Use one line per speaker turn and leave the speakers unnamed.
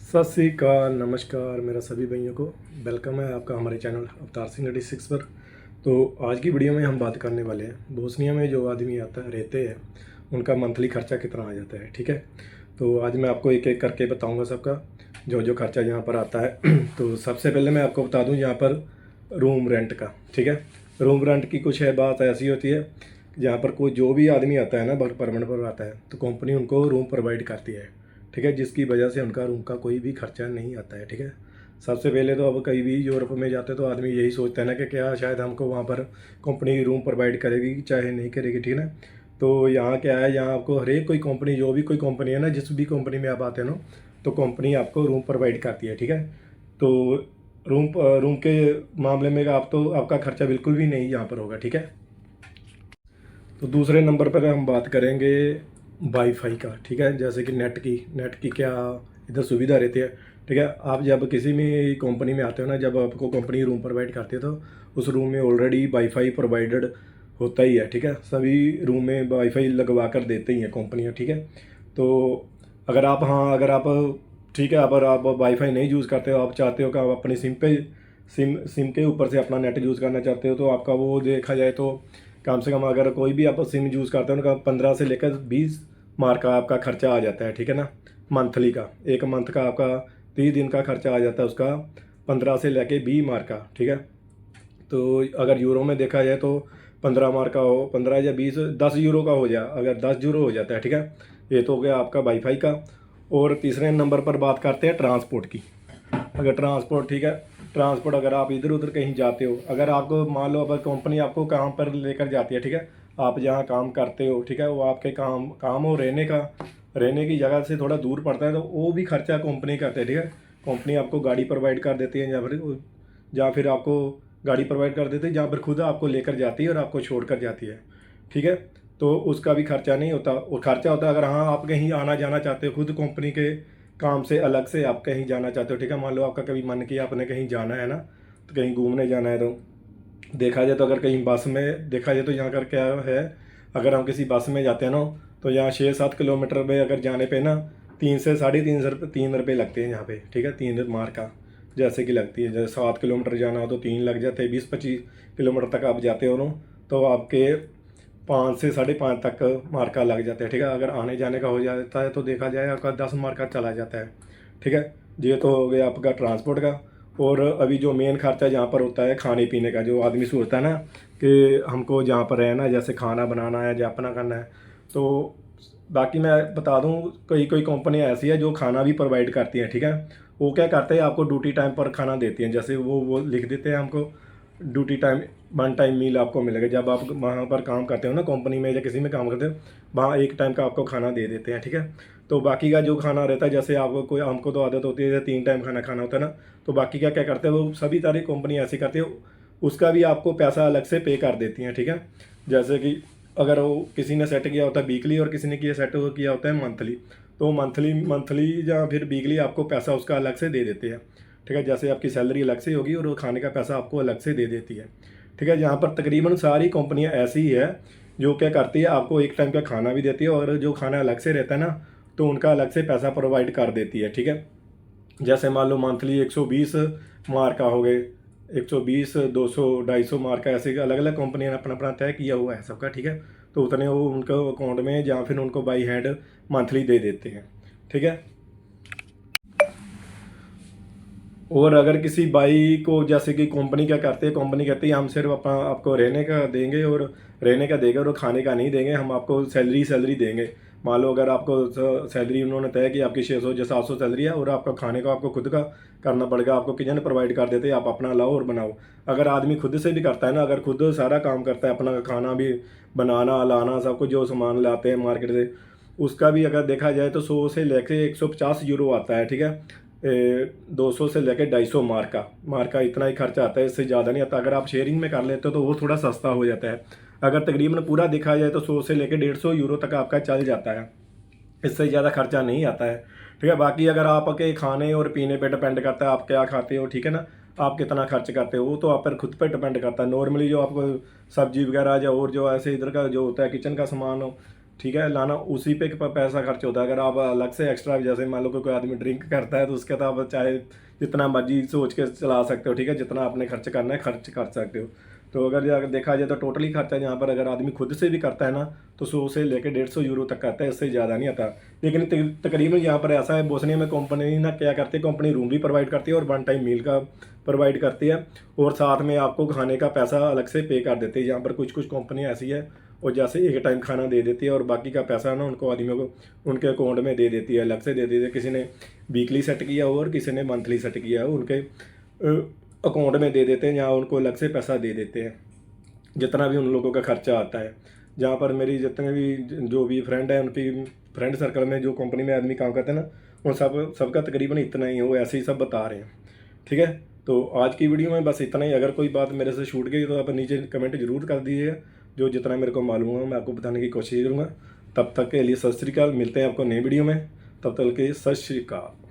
सत श्री अकाल, नमस्कार मेरा सभी भाइयों को। वेलकम है आपका हमारे चैनल अवतार सिंह 86 पर। तो आज की वीडियो में हम बात करने वाले हैं बोस्निया में जो आदमी आता है रहते हैं उनका मंथली खर्चा कितना आ जाता है। ठीक है, तो आज मैं आपको एक एक करके बताऊंगा सबका जो जो खर्चा यहाँ पर आता है। तो सबसे पहले मैं आपको बता दूँ यहाँ पर रूम रेंट का। ठीक है, रूम रेंट की कुछ है बात ऐसी होती है, जहाँ पर कोई जो भी आदमी आता है ना परमानेंट पर आता है तो कंपनी उनको रूम प्रोवाइड करती है। ठीक है, जिसकी वजह से उनका रूम का कोई भी खर्चा नहीं आता है। ठीक है, सबसे पहले तो अब कहीं भी यूरोप में जाते तो आदमी यही सोचता है ना कि क्या शायद हमको वहाँ पर कंपनी रूम प्रोवाइड करेगी चाहे नहीं करेगी। ठीक है ना, तो यहाँ क्या है, यहाँ आपको हर एक कोई कंपनी जो भी कोई कंपनी है ना, जिस भी कंपनी में आप आते हैं ना तो कंपनी आपको रूम प्रोवाइड करती है। ठीक है, तो रूम रूम के मामले में आप तो आपका खर्चा बिल्कुल भी नहीं यहाँ पर होगा। ठीक है, तो दूसरे नंबर पर हम बात करेंगे वाईफाई का। ठीक है, जैसे कि नेट की क्या इधर सुविधा रहती है। ठीक है, आप जब किसी भी कंपनी में आते हो ना, जब आपको कंपनी रूम प्रोवाइड करती है तो उस रूम में ऑलरेडी वाईफाई प्रोवाइडेड होता ही है। ठीक है, सभी रूम में वाईफाई लगवा कर देते ही हैं कंपनियाँ। ठीक है, तो अगर आप ठीक है, अगर आप वाईफाई नहीं यूज़ करते हो, आप चाहते हो कि आप अपनी सिम के ऊपर से अपना नेट यूज़ करना चाहते हो, तो आपका वो देखा जाए तो कम से कम अगर कोई भी आप सिम यूज़ करते हो उनका 15 से लेकर 20 मार्क का आपका खर्चा आ जाता है। ठीक है ना, मंथली का, एक मंथ का आपका 30 दिन का खर्चा आ जाता है उसका 15 से लेके 20 मार्क का। ठीक है, तो अगर यूरो में देखा जाए तो 15 मार्क का हो, 15 या 20, 10 यूरो का हो जाए, अगर 10 यूरो हो जाता है। ठीक है, ये तो हो गया आपका वाईफाई का। और तीसरे नंबर पर बात करते हैं ट्रांसपोर्ट की। अगर ट्रांसपोर्ट, ठीक है, ट्रांसपोर्ट अगर आप इधर उधर कहीं जाते हो, अगर आपको मान लो अगर कंपनी आपको काम पर लेकर जाती है, ठीक है, आप जहाँ काम करते हो, ठीक है, वो आपके काम हो रहने की जगह से थोड़ा दूर पड़ता है तो वो भी खर्चा कंपनी करते हैं। ठीक है, कंपनी आपको गाड़ी प्रोवाइड कर देती है, या फिर आपको गाड़ी प्रोवाइड कर देती है जहाँ पर खुद आपको लेकर जाती है और आपको छोड़ कर जाती है। ठीक है, तो उसका भी खर्चा नहीं होता। और खर्चा होता है अगर हाँ आप कहीं आना जाना चाहते हो खुद कंपनी के काम से अलग से आप कहीं जाना चाहते हो। ठीक है, मान लो आपका कभी मन किया आपने कहीं जाना है ना, तो कहीं घूमने जाना है, तो देखा जाए तो अगर कहीं बस में देखा जाए तो यहाँ कर क्या है, अगर हम किसी बस में जाते हैं ना तो यहाँ 6-7 किलोमीटर में अगर जाने पे ना 3 से 3.5 रुपये लगते हैं यहाँ पे। ठीक है, 3 मार्क का जैसे कि लगती है। जैसे 7 किलोमीटर जाना हो तो 3 लग जाते हैं, 20-25 किलोमीटर तक आप जाते हो ना तो आपके 5 से 5.5 तक मार्का लग जाते हैं। ठीक है, अगर आने जाने का हो जाता है तो देखा जाए आपका 10 मार्का चला जाता है। ठीक है, ये तो हो गया आपका ट्रांसपोर्ट का। और अभी जो मेन खर्चा जहाँ पर होता है खाने पीने का, जो आदमी सोचता है ना कि हमको जहाँ पर रहना, जैसे खाना बनाना है या अपना करना है, तो बाकी मैं बता दूँ कोई कोई कंपनियाँ ऐसी है जो खाना भी प्रोवाइड करती हैं। ठीक है, वो क्या करते हैं, आपको ड्यूटी टाइम पर खाना देती हैं। जैसे वो लिख देते हैं हमको ड्यूटी टाइम, 1 टाइम मील आपको मिलेगा। जब आप वहाँ पर काम करते हो ना कंपनी में या किसी में काम करते हो, वहाँ 1 टाइम का आपको खाना दे देते हैं। ठीक है, तो बाकी का जो खाना रहता है, जैसे आपको कोई, हमको तो आदत होती है जैसे 3 टाइम खाना खाना होता है ना, तो बाकी क्या क्या करते हैं वो सभी सारी कंपनी ऐसी करती है, उसका भी आपको पैसा अलग से पे कर देती हैं। ठीक है, जैसे कि अगर वो किसी ने सेट किया होता है वीकली और किसी ने किया सेट किया होता है मंथली, तो मंथली मंथली या फिर वीकली आपको पैसा उसका अलग से दे देते हैं। ठीक है, जैसे आपकी सैलरी अलग से होगी और वो खाने का पैसा आपको अलग से दे देती है। ठीक है, यहाँ पर तकरीबन सारी कंपनियाँ ऐसी ही है जो क्या करती है, आपको 1 टाइम का खाना भी देती है और जो खाना अलग से रहता है ना तो उनका अलग से पैसा प्रोवाइड कर देती है। ठीक है, जैसे मान लो मंथली 120 मार्क का हो गए, 120, 200, 250 मार्क का, ऐसे अलग अलग कंपनियों ने अपना अपना तय किया हुआ है सबका। ठीक है, तो उतने वो उनको अकाउंट में या फिर उनको बाई हैंड मंथली दे देते हैं। ठीक है, और अगर किसी बाई को, जैसे कि कंपनी क्या करती है, कंपनी कहती है हम सिर्फ अपना आपको रहने का देंगे और रहने का देंगे और खाने का नहीं देंगे, हम आपको सैलरी देंगे। मान लो अगर आपको सैलरी उन्होंने तय की आपकी 600 या 700 सैलरी है और आपका खाने का आपको खुद का करना पड़ेगा, आपको किचन प्रोवाइड कर देते हैं, आप अपना लाओ और बनाओ। अगर आदमी खुद से भी करता है ना, अगर खुद सारा काम करता है, अपना खाना भी बनाना लाना सब कुछ जो सामान लाते हैं मार्केट से, उसका भी अगर देखा जाए तो 100 से लेके 150 यूरो आता है। ठीक है, 200 से लेकर 250 मार्क का इतना ही खर्चा आता है, इससे ज़्यादा नहीं आता। अगर आप शेयरिंग में कर लेते हो तो वो थोड़ा सस्ता हो जाता है। अगर तकरीबन पूरा देखा जाए तो 100 से लेकर 150 यूरो तक आपका चल जाता है, इससे ज़्यादा खर्चा नहीं आता है। ठीक है, बाकी अगर आपके खाने और पीने पे डिपेंड करता है आप क्या खाते हो। ठीक है ना, आप कितना खर्च करते हो वो तो आप पर खुद पे डिपेंड करता है। नॉर्मली जो आपको सब्जी वगैरह या और जो ऐसे इधर का जो होता है किचन का सामान हो, ठीक है, लाना उसी पे पैसा खर्च होता है। अगर आप अलग से एक्स्ट्रा, जैसे मान लो कोई आदमी ड्रिंक करता है तो उसके तो आप चाहे जितना मर्जी सोच के चला सकते हो, ठीक है, जितना आपने खर्च करना है खर्च कर सकते हो। तो अगर देखा जाए तो टोटली खर्चा यहाँ पर अगर आदमी खुद से भी करता है ना तो 100 से लेकर 150 यूरो तक करता है, इससे ज़्यादा नहीं आता। लेकिन तकरीबन यहाँ पर ऐसा है, बोस्निया में कंपनी ना क्या करती है, कंपनी रूम भी प्रोवाइड करती है और 1 टाइम मील का प्रोवाइड करती है, और साथ में आपको खाने का पैसा अलग से पे कर देती है। यहाँ पर कुछ कुछ कंपनियाँ ऐसी है और जैसे एक टाइम खाना दे देती है और बाकी का पैसा ना उनको आदमियों को उनके अकाउंट में दे देती है, अलग से दे देती है। किसी ने वीकली सेट किया हो और किसी ने मंथली सेट किया हो, उनके अकाउंट में दे देते हैं, यहाँ उनको अलग से पैसा दे देते हैं जितना भी उन लोगों का खर्चा आता है। जहाँ पर मेरी जितने भी जो भी फ्रेंड है, उनकी फ्रेंड सर्कल में जो कंपनी में आदमी काम करते हैं ना, उन सबका तकरीबन इतना ही है, वो ऐसे ही सब बता रहे हैं। ठीक है, तो आज की वीडियो में बस इतना ही। अगर कोई बात मेरे से छूट गई तो आप नीचे कमेंट जरूर कर दीजिएगा, जो जितना मेरे को मालूम है मैं आपको बताने की कोशिश करूँगा। तब तक के लिए सत श्री अकाल, मिलते हैं आपको नई वीडियो में, तब तक के लिए सत श्री अकाल।